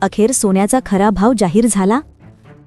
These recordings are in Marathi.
अखेर सोन्याचा खरा भाव जाहीर झाला।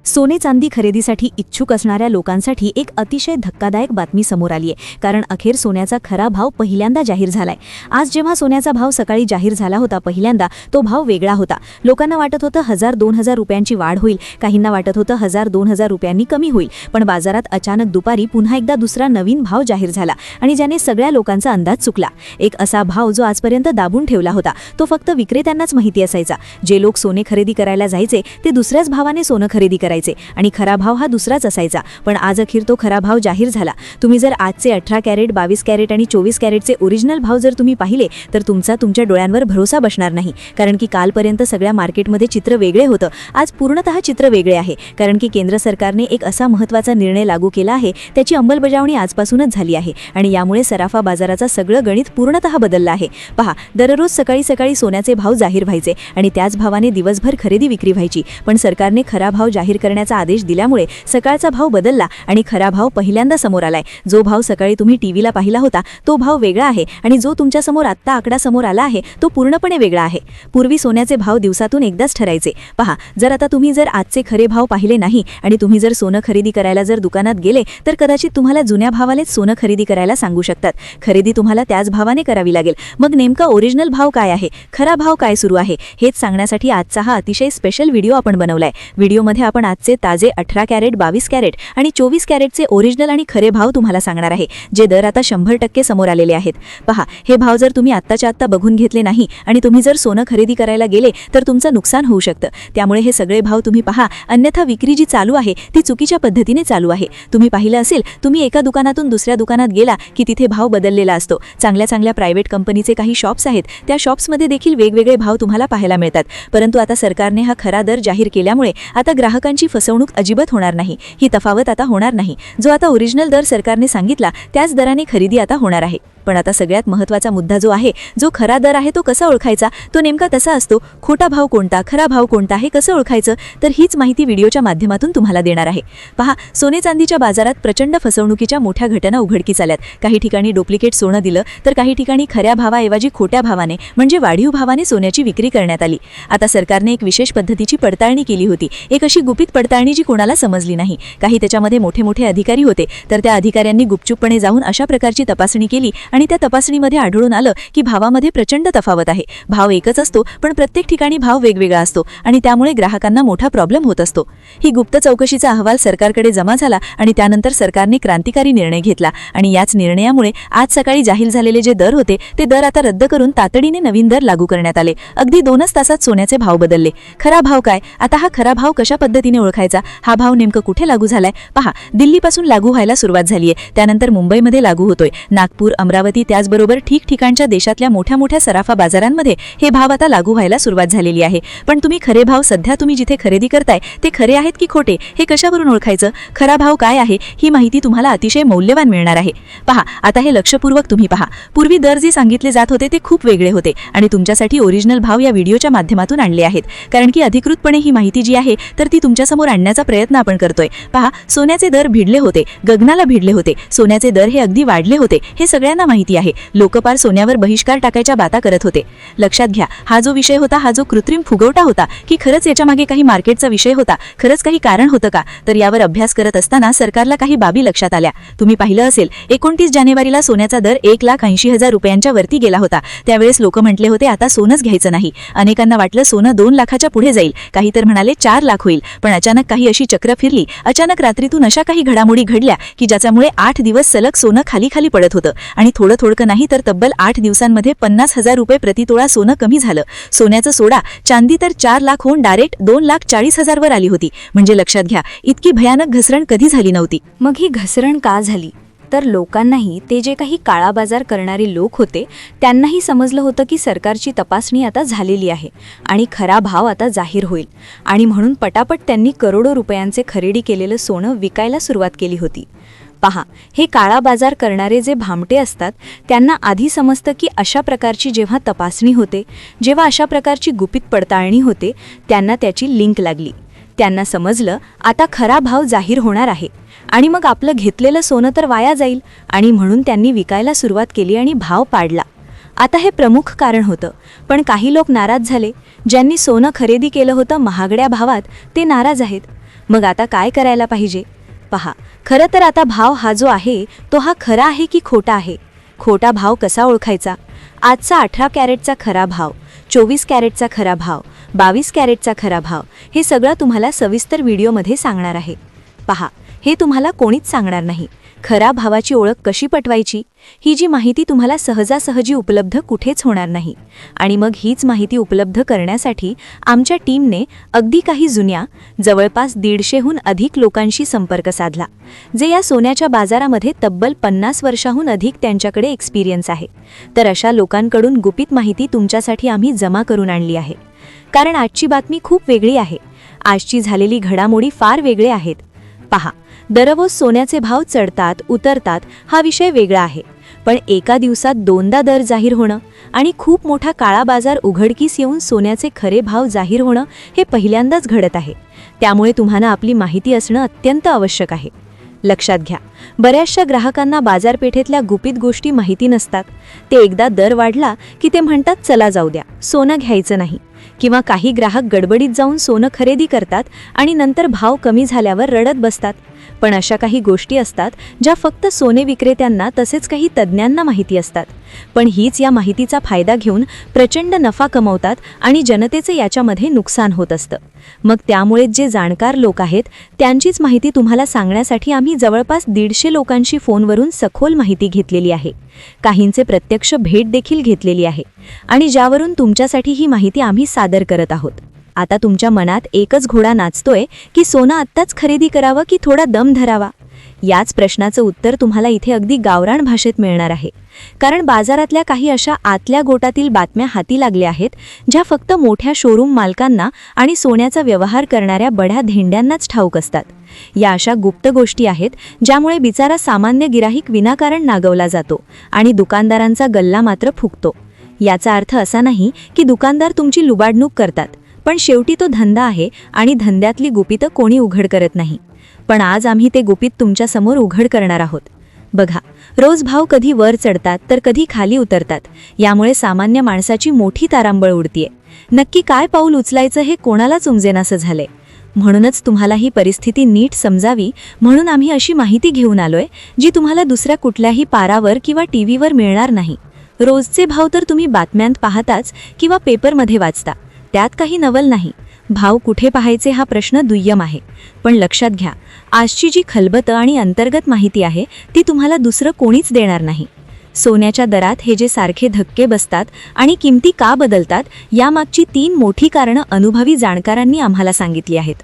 सोने चांदी खरेदीसाठी इच्छुक असणाऱ्या लोकांसाठी एक अतिशय धक्कादायक बातमी समोर आली आहे, कारण अखेर सोन्याचा खरा भाव पहिल्यांदा जाहीर झालाय। आज जेव्हा सोन्याचा भाव सकाळी जाहीर झाला होता, पहिल्यांदा तो भाव वेगळा होता। लोकांना वाटत होतं 1000-2000 रुपयांची वाढ होईल, काहींना वाटत होतं 1000-2000 रुपयांनी कमी होईल, पण बाजारात अचानक दुपारी पुन्हा एकदा दुसरा नवीन भाव जाहीर झाला आणि ज्याने सगळ्या लोकांचा अंदाज चुकला। एक असा भाव जो आजपर्यंत दाबून ठेवला होता, तो फक्त विक्रेत्यांनाच माहिती असायचा। जे लोक सोने खरेदी करायला जायचे ते दुसऱ्याच भावाने सोनं खरेदी करायचे आणि खरा भाव हा दुसराच असायचा। पण आज अखेर तो खरा भाव जाहीर झाला। तुम्ही जर आजचे 18 कॅरेट, 22 कॅरेट आणि 24 कॅरेटचे ओरिजिनल भाव जर तुम्ही पाहिले तर तुमच्या डोळ्यांवर भरोसा बसणार नाही, कारण की कालपर्यंत सगळ्या मार्केटमध्ये चित्र वेगळे होतं। आज पूर्णतः चित्र वेगळे आहे, कारण की केंद्र सरकारने एक असा महत्त्वाचा निर्णय लागू केला आहे, त्याची अंमलबजावणी आजपासूनच झाली आहे आणि यामुळे सराफा बाजाराचा सगळं गणित पूर्णतः बदललं आहे। पहा, दररोज सकाळी सकाळी सोन्याचे भाव जाहीर व्हायचे आणि त्याच भावाने दिवसभर खरेदी विक्री व्हायची, पण सरकारने खरा भाव जाहीर करण्याचा आदेश दिल्यामुळे सकाळचा भाव बदलला आणि खरा भाव पहिल्यांदा समोर आलाय। जो भाव सकाळी तुम्ही टीव्हीला पाहिला होता तो भाव वेगळा आहे आणि जो तुमच्या समोर आत्ता आकडा समोर आला आहे तो पूर्णपणे वेगळा आहे। पूर्वी सोन्याचे भाव दिवसातून एकदाच ठरायचे। पहा, जर आता तुम्ही जर आजचे खरे भाव पाहिले नाही आणि तुम्ही जर सोनं खरेदी करायला जर दुकानात गेले तर कदाचित तुम्हाला जुन्या भावालेच सोनं खरेदी करायला सांगू शकतात। खरेदी तुम्हाला त्याच भावाने करावी लागेल। मग नेमका ओरिजिनल भाव काय आहे, खरा भाव काय सुरू आहे, हेच सांगण्यासाठी आजचा हा अतिशय स्पेशल व्हिडिओ आपण बनवलाय। व्हिडिओमध्ये आपण आजचे ताजे 18 कॅरेट, 22 कॅरेट आणि 24 कॅरेटचे ओरिजिनल आणि खरे भाव तुम्हाला सांगणार आहे, जे दर आता 100% समोर आलेले आहेत। पहा, हे भाव जर तुम्ही आत्ताच्या आत्ता बघून घेतले नाही आणि तुम्ही जर सोनं खरेदी करायला गेले तर तुमचं नुकसान होऊ शकतं। त्यामुळे हे सगळे भाव तुम्ही पहा, अन्यथा विक्री जी चालू आहे ती चुकीच्या पद्धतीने चालू आहे। तुम्ही पाहिलं असेल, तुम्ही एका दुकानातून दुसऱ्या दुकानात गेला की तिथे भाव बदललेला असतो। चांगल्या प्रायव्हेट कंपनीचे काही शॉप्स आहेत, त्या शॉप्समध्ये देखील वेगवेगळे भाव तुम्हाला पाहायला मिळतात। परंतु आता सरकारने हा खरा दर जाहीर केल्यामुळे आता ग्राहकांची फसवणूक अजिबात होणार नाही। ही तफावत आता होणार नाही। जो आता ओरिजिनल दर सरकारने सांगितला त्याच दराने खरेदी आता होणार आहे। पण आता सगळ्यात महत्त्वाचा मुद्दा जो आहे, जो खरा दर आहे तो कसा ओळखायचा, तो नेमका कसा असतो, खोटा भाव कोणता, खरा भाव कोणता, हे कसं ओळखायचं, तर हीच माहिती व्हिडिओच्या माध्यमातून तुम्हाला देणार आहे। पहा, सोने चांदीच्या बाजारात प्रचंड फसवणुकीच्या मोठ्या घटना उघडकीस आल्यात। काही ठिकाणी डुप्लिकेट सोनं दिलं तर काही ठिकाणी खऱ्या भावाऐवजी खोट्या भावाने म्हणजे वाढीव भावाने सोन्याची विक्री करण्यात आली। आता सरकारने एक विशेष पद्धतीची पडताळणी केली होती, एक अशी गुपित पडताळणी जी कोणाला समजली नाही। काही त्याच्यामध्ये मोठे अधिकारी होते, तर त्या अधिकाऱ्यांनी गुपचूपपणे जाऊन अशा प्रकारची तपासणी केली आणि त्या तपासणीमध्ये आढळून आलं की भावामध्ये प्रचंड तफावत आहे। भाव एकच असतो पण प्रत्येक ठिकाणी भाव वेगवेगळा असतो आणि त्यामुळे ग्राहकांना मोठा प्रॉब्लेम होत असतो। ही गुप्त चौकशीचा अहवाल सरकारकडे जमा झाला आणि त्यानंतर सरकारने क्रांतिकारी निर्णय घेतला आणि याच निर्णयामुळे आज सकाळी जाहीर झालेले जे दर होते ते दर आता रद्द करून तातडीने नवीन दर लागू करण्यात आले। अगदी 2च तासात सोन्याचे भाव बदलले। खरा भाव काय, आता हा खरा भाव कशा पद्धतीने ओळखायचा, हा भाव नेमकं कुठे लागू झालाय? पहा, दिल्लीपासून लागू व्हायला सुरुवात झाली आहे, त्यानंतर मुंबईमध्ये लागू होतोय, नागपूर, अमरावती, त्याचबरोबर ठिकठिकाणच्या देशातल्या मोठ्या सराफा बाजारांमध्ये हे भाव आता लागू व्हायला सुरुवात झालेली आहे। पण तुम्ही खरे भाव सध्या तुम्ही जिथे खरेदी करताय ते खरे आहेत की खोटे, हे कशावरून ओळखायचं? खरा भाव काय आहे ही माहिती तुम्हाला अतिशय मौल्यवान मिळणार आहे। पहा, आता हे लक्षपूर्वक तुम्ही पहा। पूर्वी दर जे सांगितले जात होते ते खूप वेगळे होते आणि तुमच्यासाठी ओरिजिनल भाव या व्हिडिओच्या माध्यमातून आणले आहेत, कारण की अधिकृतपणे ही माहिती जी आहे तर ती तुमच्यासमोर आणण्याचा प्रयत्न आपण करतोय। पहा, सोन्याचे दर भिडले होते, गगनाला भिडले होते, सोन्याचे दर हे अगदी वाढले होते, हे सगळ्यांना माहिती आहे। लोक पार सोन्यावर बहिष्कार टाकायच्या बाता करत होते। लक्षात घ्या, हा जो विषय होता, हा जो कृत्रिम फुगवटा होता की खरंच याच्या मागे काही मार्केटचा विषय होता, खरंच काही कारण होतं का, तर यावर अभ्यास करत असताना सरकारला काही बाबी लक्षात आल्या। तुम्ही पाहिलं असेल, 29 जानेवारीला सोन्याचा दर 1,80,000 रुपयांच्या वरती गेला होता। त्यावेळेस लोक म्हटले होते आता सोनंच घ्यायचं नाही। अनेकांना वाटलं सोनं 2 लाखाच्या पुढे जाईल, काही तर म्हणाले 4 लाख होईल। पण अचानक काही अशी चक्र फिरली, अचानक रात्रीतून अशा काही घडामोडी घडल्या की ज्याच्यामुळे 8 दिवस सलग सोनं खाली पडत होतं आणि थोडं नाही तर तब्बल 8 दिवसांमध्ये 50,000 रुपये प्रतितोळा सोनं कमी झालं। सोन्याचं सोडा, चांदी तर 4 लाख होऊन डायरेक्ट 2,40,000 वर आली होती। म्हणजे लक्षात घ्या, इतकी भयानक घसरण कधी झाली नव्हती। मग ही घसरण का झाली? तर लोकांनाही, ते जे काही काळा बाजार करणारे लोक होते त्यांनाही समजलं होतं की सरकारची तपासणी आता झालेली आहे आणि खरा भाव आता जाहीर होईल आणि म्हणून पटापट त्यांनी करोडो रुपयांचे खरेदी केलेलं सोनं विकायला सुरुवात केली होती। पहा, हे काळा बाजार करणारे जे भामटे असतात त्यांना आधी समजतं की अशा प्रकारची जेव्हा तपासणी होते, जेव्हा अशा प्रकारची गुपित पडताळणी होते, त्यांना त्याची लिंक लागली। त्यांना समजलं आता खरा भाव जाहीर होणार आहे आणि मग आपलं घेतलेलं सोनं तर वाया जाईल आणि म्हणून त्यांनी विकायला सुरुवात केली आणि भाव पाडला। आता हे प्रमुख कारण होतं, पण काही लोक नाराज झाले. ज्यांनी सोनं खरेदी केलं होतं महागड्या भावात ते नाराज आहेत. मग आता काय करायला पाहिजे? पहा, खरं तर आता भाव हा जो आहे तो हा खरा आहे की खोटा आहे? खोटा भाव कसा ओळखायचा? आजचा 18 कॅरेटचा खरा भाव, 24 कॅरेटचा खरा भाव, 22 कॅरेटचा खरा भाव हे सगळं तुम्हाला सविस्तर व्हिडिओमध्ये सांगणार आहे. पहा, हे तुम्हाला कोणीच सांगणार नाही. खरा भावाची ओळख कशी पटवायची ही जी माहिती तुम्हाला सहजासहजी उपलब्ध कुठेच होणार नाही. आणि मग हीच माहिती उपलब्ध करण्यासाठी आमच्या टीमने अगदी काही जुन्या, जवळपास 150हून अधिक लोकांशी संपर्क साधला, जे या सोन्याच्या बाजारामध्ये तब्बल 50 वर्षाहून अधिक त्यांच्याकडे एक्सपिरियन्स आहे. तर अशा लोकांकडून गुपित माहिती तुमच्यासाठी आम्ही जमा करून आणली आहे. कारण आजची बातमी खूप वेगळी आहे. आजची झालेली घडामोडी फार वेगळे आहेत. पहा, दररोज सोन्याचे भाव चढतात उतरतात हा विषय वेगळा आहे, पण एका दिवसात दोनदा दर जाहीर होणं आणि खूप मोठा काळा बाजार उघडकीस येऊन सोन्याचे खरे भाव जाहीर होणं हे पहिल्यांदाच घडत आहे. त्यामुळे तुम्हाला आपली माहिती असणं अत्यंत आवश्यक आहे. लक्षात घ्या, बऱ्याचशा ग्राहकांना बाजारपेठेतल्या गुपित गोष्टी माहिती नसतात. ते एकदा दर वाढला की ते म्हणतात चला जाऊ द्या, सोनं घ्यायचं नाही. किंवा काही ग्राहक गडबडीत जाऊन सोनं खरेदी करतात आणि नंतर भाव कमी झाल्यावर रडत बसतात. पण अशा काही गोष्टी असतात ज्या फक्त सोने विक्रेत्यांना तसेच काही तज्ज्ञांना माहिती असतात. पण हीच या माहितीचा फायदा घेऊन प्रचंड नफा कमवतात आणि जनतेचे याच्यामध्ये नुकसान होत असतं. मग त्यामुळे जे जाणकार लोक आहेत त्यांचीच माहिती तुम्हाला सांगण्यासाठी आम्ही जवळपास 150 लोकांशी फोनवरून सखोल माहिती घेतलेली आहे. काहींचे प्रत्यक्ष भेट देखील घेतलेली आहे आणि ज्यावरून तुमच्यासाठी ही माहिती आम्ही सादर करत आहोत. आता तुमच्या मनात एकच घोडा नाचतोय की सोनं आत्ताच खरेदी करावं की थोडा दम धरावा? याच प्रश्नाचं उत्तर तुम्हाला इथे अगदी गावरान भाषेत मिळणार आहे. कारण बाजारातल्या काही अशा आतल्या गोटातील बातम्या हाती लागल्या आहेत ज्या फक्त मोठ्या शोरूम मालकांना आणि सोन्याचा व्यवहार करणाऱ्या बड्या धेंड्यांनाच ठाऊक असतात. या अशा गुप्त गोष्टी आहेत ज्यामुळे बिचारा सामान्य गिराहिक विनाकारण नागवला जातो आणि दुकानदारांचा गल्ला मात्र फुगतो. याचा अर्थ असा नाही की दुकानदार तुमची लुबाडणूक करतात, पण शेवटी तो धंदा आहे आणि धंद्यातली गुपितं कोणी उघड करत नाही. पण आज आम्ही ते गुपित तुमच्या समोर उघड करणार आहोत. बघा, रोज भाव कधी वर चढतात तर कधी खाली उतरतात. यामुळे सामान्य माणसाची मोठी तारांबळ उडतीये. नक्की काय पाऊल उचलायचं हे कोणालाच उमजेनासं झालंय. म्हणूनच तुम्हाला ही परिस्थिती नीट समजावी म्हणून आम्ही अशी माहिती घेऊन आलोय जी तुम्हाला दुसऱ्या कुठल्याही पारावर किंवा टीव्हीवर मिळणार नाही. रोजचे भाव तर तुम्ही बातम्यांत पाहताच किंवा पेपरमध्ये वाचता, त्यात काही नवल नाही. भाव कुठे पाहायचे हा प्रश्न दुय्यम आहे. पण लक्षात घ्या, आजची जी खलबतं आणि अंतर्गत माहिती आहे ती तुम्हाला दुसरं कोणीच देणार नाही. सोन्याच्या दरात हे जे सारखे धक्के बसतात आणि किमती का बदलतात यामागची 3 मोठी कारणं अनुभवी जाणकारांनी आम्हाला सांगितली आहेत.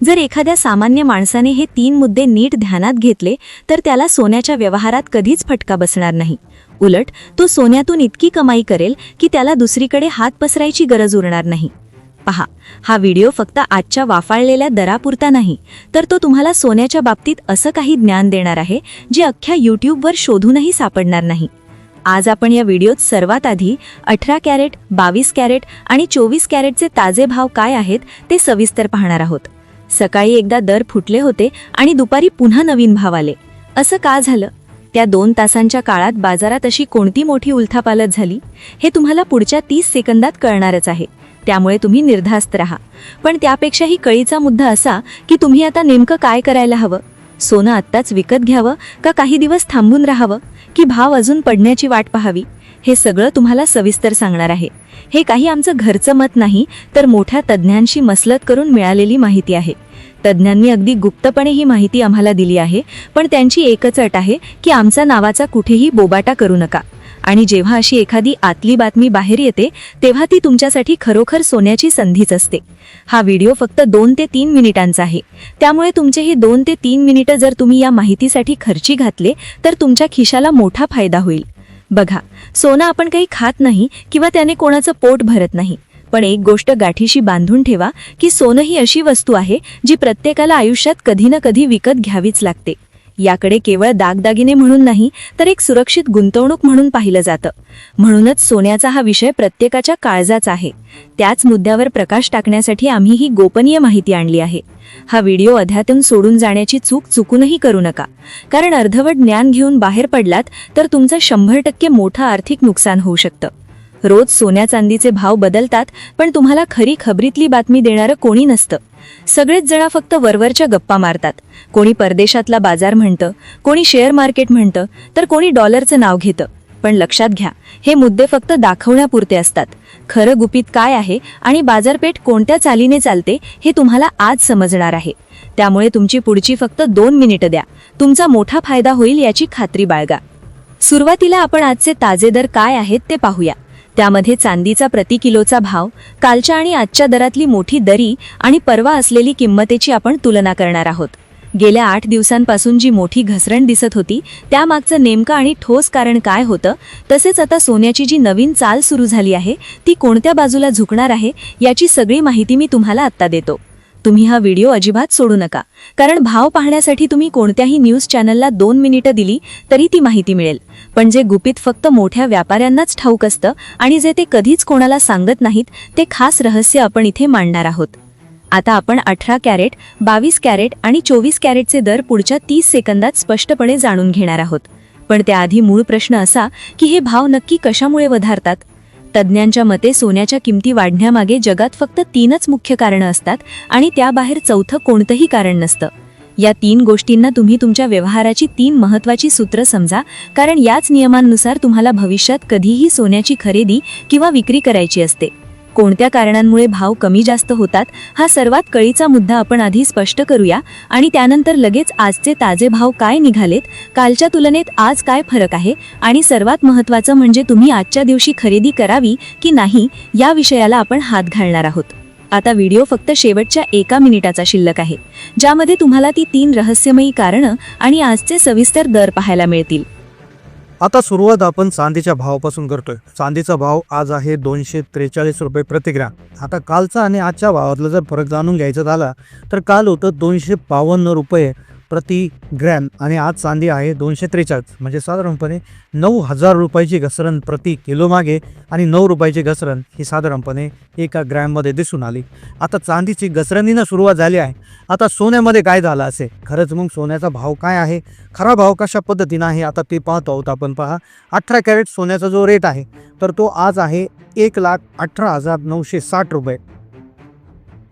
जर एखाद्या सामान्य माणसाने हे 3 मुद्दे नीट ध्यानात घेतले तर त्याला सोन्याच्या व्यवहारात कधीच फटका बसणार नाही. उलट तो सोन्यातून इतकी कमाई करेल की त्याला दुसरीकडे हात पसरायची गरज उरणार नाही. पहा, हा व्हिडिओ फक्त आजच्या वाफाळलेल्या दरापुरता नाही, तर तो तुम्हाला सोन्याच्या बाबतीत असं काही ज्ञान देणार आहे जे अख्ख्या यूट्यूबवर शोधूनही सापडणार नाही. आज आपण या व्हिडिओत सर्वात आधी 18 कॅरेट, 22 कॅरेट आणि 24 कॅरेटचे ताजे भाव काय आहेत ते सविस्तर पाहणार आहोत. सकाळी एकदा दर फुटले होते आणि दुपारी पुन्हा नवीन भाव आले. असं का झालं? त्या 2 तासांच्या काळात बाजारात अशी कोणती मोठी उलथापालथ झाली हे तुम्हाला पुढच्या 30 सेकंदात कळणारच आहे. त्यामुळे तुम्ही निर्धास्त राहा. पण त्यापेक्षाही कळीचा मुद्दा असा की तुम्ही आता नेमकं काय करायला हवं. सोनं आत्ताच विकत घ्यावं का काही दिवस थांबून राहावं की भाव अजून पडण्याची वाट पाहावी, हे सगळं तुम्हाला सविस्तर सांगणार आहे. हे काही आमचं घरचं मत नाही, तर मोठ्या तज्ज्ञांशी मसलत करून मिळालेली माहिती आहे. तज्ज्ञांनी अगदी गुप्तपणे ही माहिती आम्हाला दिली आहे, पण त्यांची एकच अट आहे की आमचा नावाचा कुठेही बोबाटा करू नका. आणि जेव्हा अशी एखादी आतली बातमी बाहेर येते तेव्हा ती तुमच्यासाठी खरोखर सोन्याची संधीच असते. हा व्हिडिओ फक्त 2 ते 3 मिनिटांचा आहे, त्यामुळे तुमचे हे 2 ते 3 मिनिटं जर तुम्ही या माहितीसाठी खर्ची घातले तर तुमच्या खिशाला मोठा फायदा होईल. बघा, सोनं आपण काही खात नाही किंवा त्याने कोणाचं पोट भरत नाही, पण एक गोष्ट गाठीशी बांधून ठेवा की सोनं ही अशी वस्तू आहे जी प्रत्येकाला आयुष्यात कधी ना कधी विकत घ्यावीच लागते. याकडे केवळ दागदागिने म्हणून नाही, तर एक सुरक्षित गुंतवणूक म्हणून पाहिलं जातं. म्हणूनच सोन्याचा हा विषय प्रत्येकाच्या काळजाचा आहे. त्याच मुद्द्यावर प्रकाश टाकण्यासाठी आम्ही ही गोपनीय माहिती आणली आहे. हा व्हिडिओ अध्यात्म सोडून जाण्याची चुकूनही करू नका, कारण अर्धवट ज्ञान घेऊन बाहेर पडलात तर तुमचं 100% मोठं आर्थिक नुकसान होऊ शकतं. रोज सोन्या चांदीचे भाव बदलतात, पण तुम्हाला खरी खबरीतली बातमी देणारं कोणी नसतं. सगळेच जण फक्त वरवरच्या गप्पा मारतात. कोणी परदेशातला बाजार म्हणतं, कोणी शेअर मार्केट म्हणतं, तर कोणी डॉलरचं नाव घेतं. पण लक्षात घ्या, हे मुद्दे फक्त दाखवण्यापुरते असतात. खरं गुपित काय आहे आणि बाजारपेठ कोणत्या चालीने चालते हे तुम्हाला आज समजणार आहे. त्यामुळे तुमची पुढची फक्त 2 मिनिटं द्या. तुमचा मोठा फायदा होईल याची खात्री बाळगा. सुरुवातीला आपण आजचे ताजे दर काय आहेत ते पाहूया. त्यामध्ये चांदीचा प्रति किलोचा भाव, कालच्या आणि आजच्या दरातली मोठी दरी आणि परवा असलेली किंमतेची आपण तुलना करणार आहोत. गेल्या 8 दिवसांपासून जी मोठी घसरण दिसत होती त्यामागचं नेमकं आणि ठोस कारण काय होतं, तसेच आता सोन्याची जी नवीन चाल सुरू झाली आहे ती कोणत्या बाजूला झुकणार आहे याची सगळी माहिती मी तुम्हाला आत्ता देतो. तुम्ही हा व्हिडिओ अजिबात सोडू नका, कारण भाव पाहण्यासाठी तुम्ही कोणत्याही न्यूज चॅनलला 2 मिनिटं दिली तरी ती माहिती मिळेल. पण जे गुपित फक्त मोठ्या व्यापाऱ्यांनाच ठाऊक असतं आणि जे ते कधीच कोणाला सांगत नाहीत ते खास रहस्य आपण इथे मांडणार आहोत. आता आपण 18 कॅरेट, 22 कॅरेट आणि 24 कॅरेटचे दर पुढच्या 30 सेकंदात स्पष्टपणे जाणून घेणार आहोत. पण त्याआधी मूळ प्रश्न असा की हे भाव नक्की कशामुळे वधारतात? तज्ज्ञांच्या मते सोन्याच्या किमती वाढण्यामागे जगात फक्त 3च मुख्य कारणं असतात आणि त्याबाहेर चौथं कोणतंही कारण नसतं. या 3 गोष्टींना तुम्ही तुमच्या व्यवहाराची 3 महत्त्वाची सूत्र समजा, कारण याच नियमांनुसार तुम्हाला भविष्यात कधीही सोन्याची खरेदी किंवा विक्री करायची असते. कोणत्या कारणांमुळे भाव कमी जास्त होतात हा सर्वात कळीचा मुद्दा आपण आधी स्पष्ट करूया आणि त्यानंतर लगेच आजचे ताजे भाव काय निघालेत, कालच्या तुलनेत आज काय फरक आहे आणि सर्वात महत्त्वाचं म्हणजे तुम्ही आजच्या दिवशी खरेदी करावी की नाही या विषयाला आपण हात घालणार आहोत. आता व्हिडिओ फक्त शेवटच्या 1 मिनिटाचा शिल्लक आहे, ज्यामध्ये तुम्हाला ती 3 रहस्यमयी कारणं आणि आजचे सविस्तर दर पाहायला मिळतील. आता सुरुवात आपण चांदीच्या भावापासून करतोय. चांदीचा भाव आज आहे 243 रुपये प्रति ग्रॅम. आता कालचा आणि आजच्या भावातला जर फरक जाणून घ्यायचा झाला तर काल होतं 252 रुपये प्रति ग्रॅम आणि आज चांदी आहे 243, म्हणजे साधारणपणे 9,000 रुपयाची घसरण प्रति किलो मागे आणि 9 रुपयाची घसरण ही साधारणपणे 1 ग्रॅममध्ये दिसून आली. आता चांदीची घसरणीनं सुरुवात झाली आहे. आता सोन्यामध्ये काय झालं असेल, खरंच मग सोन्याचा भाव काय आहे, खरा भाव कशा पद्धतीनं आहे आता ते पाहतो आहोत आपण. पहा, 18 कॅरेट सोन्याचा जो रेट आहे तर तो आज आहे 1,18,960 रुपये.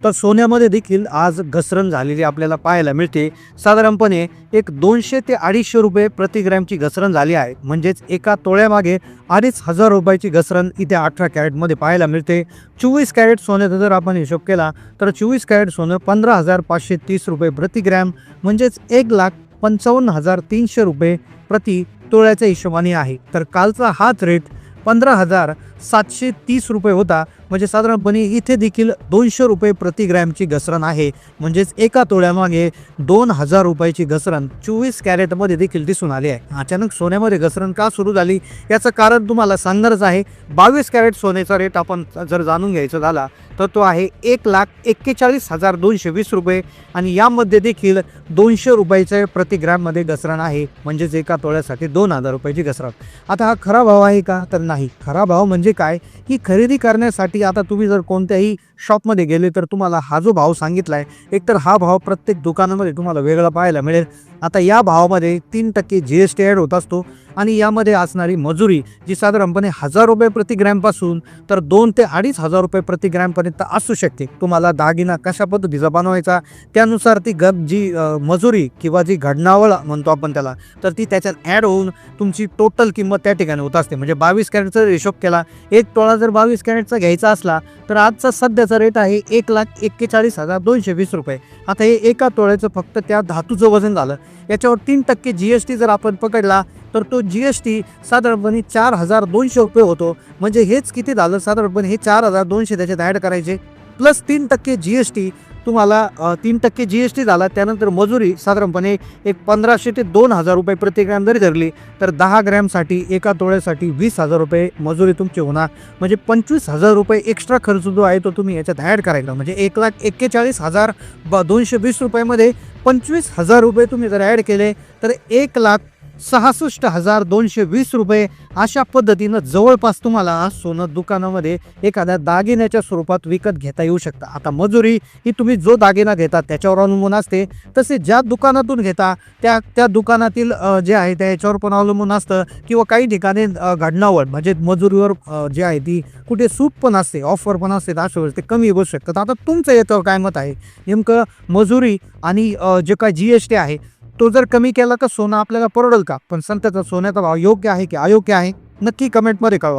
तर सोन्यामध्ये देखील आज घसरण झालेली आपल्याला पाहायला मिळते. साधारणपणे 200 ते 250 रुपये प्रति ग्रॅमची घसरण झाली आहे, म्हणजेच 1 तोळ्यामागे 2,500 रुपयाची घसरण इथे 18 कॅरेटमध्ये पाहायला मिळते. 24 कॅरेट सोन्याचा जर आपण हिशोब केला तर 24 कॅरेट सोनं 15,530 रुपये प्रति ग्रॅम, म्हणजेच 1,55,300 रुपये प्रति तोळ्याच्या हिशोबाने आहे. तर कालचा हाच रेट 15,730 रुपये होता, म्हणजे साधारणपणे इथे देखील 200 रुपये प्रति ग्रॅमची घसरण आहे, म्हणजेच 1 तोळ्यामागे 2,000 रुपयाची घसरण 24 कॅरेटमध्ये देखील दिसून आली आहे. अचानक सोन्यामध्ये घसरण का सुरू झाली याचं कारण तुम्हाला सांगणारच आहे. 22 कॅरेट सोन्याचा रेट आपण जर जाणून घ्यायचा झाला तर तो आहे 1,41,220 रुपये आणि यामध्ये देखील 200 रुपयाचे प्रति ग्रॅममध्ये घसरण आहे, म्हणजेच 1 तोळ्यासाठी 2,000 रुपयाची घसरण. आता हा खरा भाव आहे का, तर नाही. खरा भाव म्हणजे काय, की खरेदी करण्यासाठी आता तुम्ही जर कोणत्याही शॉपमध्ये गेले तर तुम्हाला हा जो भाव सांगितला आहे, एकतर हा भाव प्रत्येक दुकानामध्ये तुम्हाला वेगळा पाहायला मिळेल. आता या भावामध्ये 3% GST ॲड होत असतो आणि यामध्ये असणारी मजुरी जी साधारणपणे 1,000 रुपये प्रति ग्रॅमपासून तर 2,000 ते 2,500 रुपये प्रति ग्रॅमपर्यंत असू शकते. तुम्हाला दागिना कशा पद्धतीचा बनवायचा त्यानुसार ती जी मजुरी किंवा जी घडणावळ म्हणतो आपण त्याला, तर ती त्याच्यात ॲड होऊन तुमची टोटल किंमत त्या ठिकाणी होत असते. म्हणजे 22 कॅरेटचा हिशोब केला, 1 तोळा जर 22 कॅरेटचा घ्यायचा असला तर आजचा सध्याचा रेट आहे 1,41,220 रुपये. आता हे 1 तोळ्याचं फक्त त्या धातूचं वजन झालं. याच्यावर 3% GST जर आपण पकडला तर तो GST साधारणपणे 4,200 रुपये होतो. म्हणजे हेच किती झालं, साधारणपणे हे 4,200 त्याच्यात ॲड करायचे प्लस 3% GST. तुम्हाला 3% GST झाला, त्यानंतर मजुरी साधारणपणे 1,500 ते 2,000 रुपये प्रति ग्रॅम जरी धरली तर 10 ग्रॅमसाठी 1 तोळ्यासाठी 20,000 रुपये मजुरी तुमची होणार. म्हणजे 25,000 रुपये एक्स्ट्रा खर्च जो आहे तो तुम्ही याच्यात ॲड करायचा. म्हणजे 1,41,220 रुपयामध्ये 25,000 रुपये तुम्ही जर ॲड केले तर 1,00,000 66,220 रुपये अशा पद्धतीनं जवळपास तुम्हाला सोनं दुकानामध्ये एखाद्या दागिन्याच्या स्वरूपात विकत घेता येऊ शकतं. आता मजुरी ही तुम्ही जो दागिना घेता त्याच्यावर अवलंबून असते, तसे ज्या दुकानातून घेता त्या दुकानातील जे आहे त्या याच्यावर पण अवलंबून असतं, किंवा काही ठिकाणी घडणावळ म्हणजे मजुरीवर जे आहे ती कुठे सूट पण असते, ऑफर पण असते, अशा वेळेस ते कमी बसू शकतात. आता तुमचं याच्यावर काय मत आहे? नेमकं मजुरी आणि जे काय GST आहे तो जर कमी केला तर सोनं आपल्याला परवडेल का? पण सध्याचा सोन्याचा भाव योग्य आहे की अयोग्य आहे? नक्की कमेंटमध्ये कळवा.